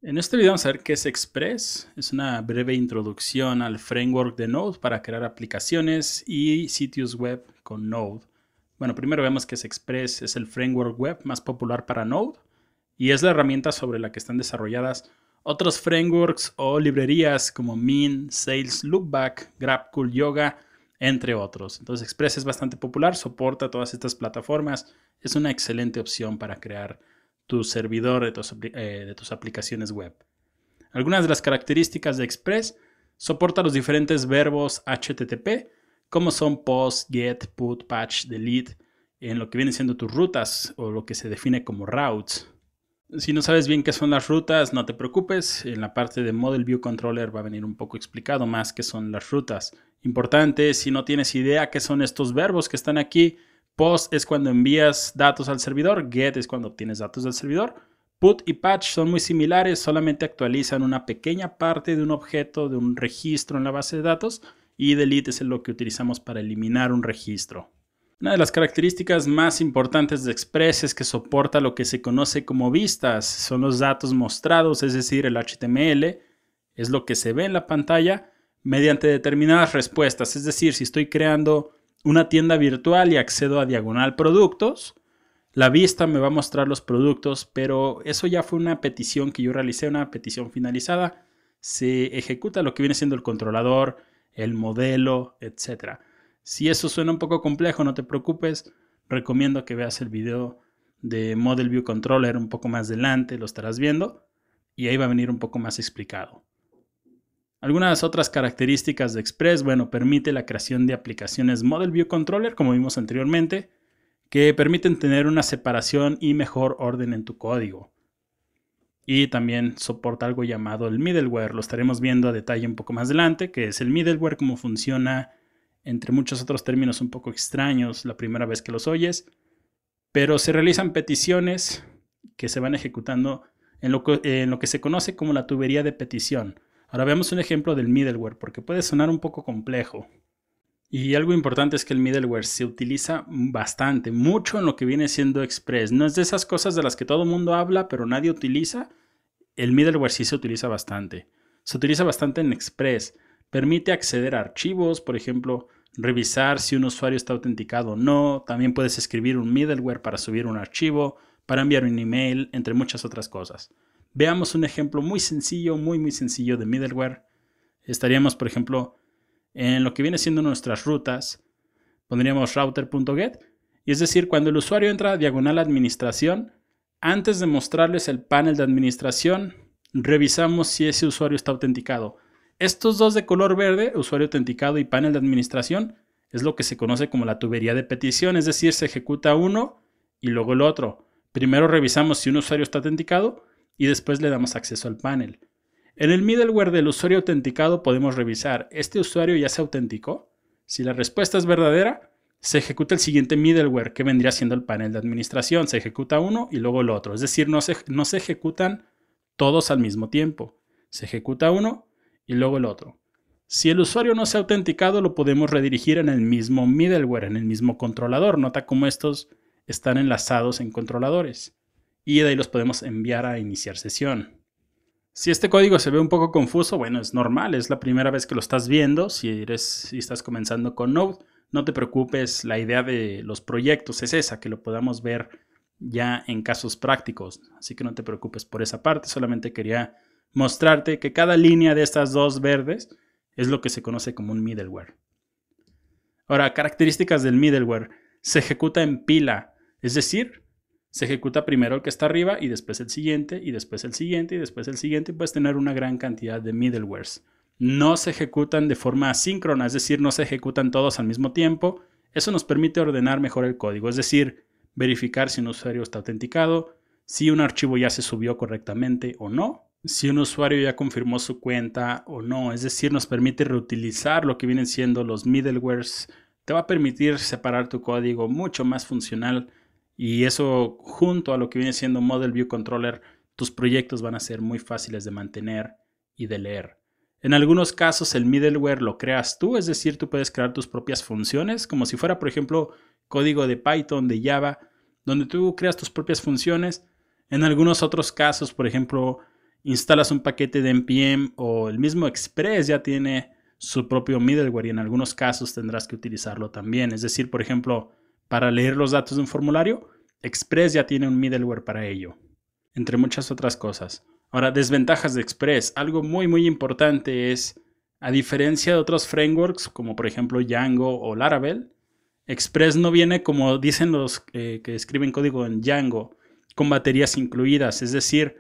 En este video vamos a ver qué es Express. Es una breve introducción al framework de Node para crear aplicaciones y sitios web con Node. Bueno, primero vemos que es Express. Es el framework web más popular para Node y es la herramienta sobre la que están desarrolladas otros frameworks o librerías como Mint, Sales, Loopback, GraphQL, Yoga, entre otros. Entonces Express es bastante popular, soporta todas estas plataformas. Es una excelente opción para crear tu servidor de tus aplicaciones web. Algunas de las características de Express: soporta los diferentes verbos HTTP, como son post, get, put, patch, delete, en lo que vienen siendo tus rutas o lo que se define como routes. Si no sabes bien qué son las rutas, no te preocupes. En la parte de Model View Controller va a venir un poco explicado más qué son las rutas. Importante, si no tienes idea qué son estos verbos que están aquí: post es cuando envías datos al servidor, get es cuando obtienes datos del servidor, put y patch son muy similares, solamente actualizan una pequeña parte de un objeto, de un registro en la base de datos, y delete es lo que utilizamos para eliminar un registro. Una de las características más importantes de Express es que soporta lo que se conoce como vistas. Son los datos mostrados, es decir, el HTML es lo que se ve en la pantalla mediante determinadas respuestas. Es decir, si estoy creando una tienda virtual y accedo a diagonal productos, la vista me va a mostrar los productos, pero eso ya fue una petición que yo realicé, una petición finalizada. Se ejecuta lo que viene siendo el controlador, el modelo, etc. Si eso suena un poco complejo, no te preocupes. Recomiendo que veas el video de Model View Controller un poco más adelante, lo estarás viendo, y ahí va a venir un poco más explicado. Algunas otras características de Express: bueno, permite la creación de aplicaciones Model View Controller, como vimos anteriormente, que permiten tener una separación y mejor orden en tu código. Y también soporta algo llamado el middleware. Lo estaremos viendo a detalle un poco más adelante, que es el middleware, cómo funciona, entre muchos otros términos un poco extraños la primera vez que los oyes. Pero se realizan peticiones que se van ejecutando en lo que se conoce como la tubería de petición. Ahora veamos un ejemplo del middleware, porque puede sonar un poco complejo. Y algo importante es que el middleware se utiliza bastante, mucho en lo que viene siendo Express. No es de esas cosas de las que todo el mundo habla, pero nadie utiliza. El middleware sí se utiliza bastante. Se utiliza bastante en Express. Permite acceder a archivos, por ejemplo, revisar si un usuario está autenticado o no. También puedes escribir un middleware para subir un archivo, para enviar un email, entre muchas otras cosas. Veamos un ejemplo muy sencillo, muy sencillo de middleware. Estaríamos, por ejemplo, en lo que viene siendo nuestras rutas. Pondríamos router.get, y es decir, cuando el usuario entra a diagonal administración, antes de mostrarles el panel de administración, revisamos si ese usuario está autenticado. Estos dos de color verde, usuario autenticado y panel de administración, es lo que se conoce como la tubería de petición, es decir, se ejecuta uno y luego el otro. Primero revisamos si un usuario está autenticado y después le damos acceso al panel. En el middleware del usuario autenticado podemos revisar: ¿este usuario ya se autenticó? Si la respuesta es verdadera, se ejecuta el siguiente middleware, que vendría siendo el panel de administración. Se ejecuta uno y luego el otro. Es decir, no se ejecutan todos al mismo tiempo. Se ejecuta uno y luego el otro. Si el usuario no se ha autenticado, lo podemos redirigir en el mismo middleware, en el mismo controlador. Nota cómo estos están enlazados en controladores. Y de ahí los podemos enviar a iniciar sesión. Si este código se ve un poco confuso, bueno, es normal, es la primera vez que lo estás viendo. Si estás comenzando con Node, no te preocupes, la idea de los proyectos es esa, que lo podamos ver ya en casos prácticos. Así que no te preocupes por esa parte, solamente quería mostrarte que cada línea de estas dos verdes es lo que se conoce como un middleware. Ahora, características del middleware: se ejecuta en pila, es decir, se ejecuta primero el que está arriba y después el siguiente, y después el siguiente, y después el siguiente, y puedes tener una gran cantidad de middlewares. No se ejecutan de forma asíncrona, es decir, no se ejecutan todos al mismo tiempo. Eso nos permite ordenar mejor el código, es decir, verificar si un usuario está autenticado, si un archivo ya se subió correctamente o no, si un usuario ya confirmó su cuenta o no. Es decir, nos permite reutilizar lo que vienen siendo los middlewares. Te va a permitir separar tu código mucho más funcional. Y eso, junto a lo que viene siendo Model View Controller, tus proyectos van a ser muy fáciles de mantener y de leer. En algunos casos el middleware lo creas tú, es decir, tú puedes crear tus propias funciones, como si fuera, por ejemplo, código de Python, de Java, donde tú creas tus propias funciones. En algunos otros casos, por ejemplo, instalas un paquete de NPM o el mismo Express ya tiene su propio middleware y en algunos casos tendrás que utilizarlo también. Es decir, por ejemplo, para leer los datos de un formulario, Express ya tiene un middleware para ello, entre muchas otras cosas. Ahora, desventajas de Express. Algo muy importante es, a diferencia de otros frameworks como por ejemplo Django o Laravel, Express no viene, como dicen los que escriben código en Django, con baterías incluidas. Es decir,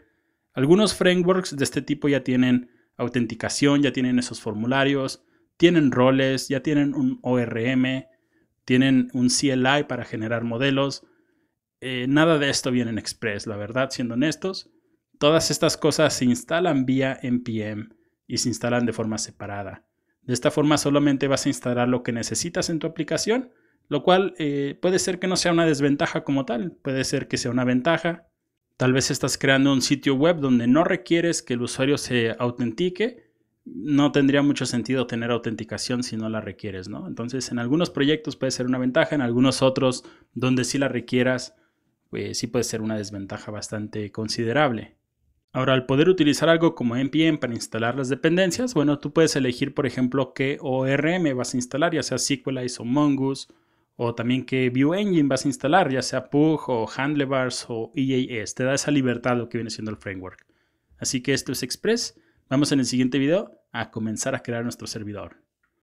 algunos frameworks de este tipo ya tienen autenticación, ya tienen esos formularios, tienen roles, ya tienen un ORM, tienen un CLI para generar modelos. Nada de esto viene en Express, la verdad, siendo honestos. Todas estas cosas se instalan vía NPM y se instalan de forma separada. De esta forma solamente vas a instalar lo que necesitas en tu aplicación, lo cual puede ser que no sea una desventaja como tal, puede ser que sea una ventaja. Tal vez estás creando un sitio web donde no requieres que el usuario se autentique. No tendría mucho sentido tener autenticación si no la requieres, ¿no? Entonces, en algunos proyectos puede ser una ventaja, en algunos otros donde sí la requieras, pues sí puede ser una desventaja bastante considerable. Ahora, al poder utilizar algo como NPM para instalar las dependencias, bueno, tú puedes elegir, por ejemplo, qué ORM vas a instalar, ya sea SQLite o Mongoose, o también qué View Engine vas a instalar, ya sea Pug o Handlebars o EAS. Te da esa libertad lo que viene siendo el framework. Así que esto es Express. Vamos en el siguiente video a comenzar a crear nuestro servidor.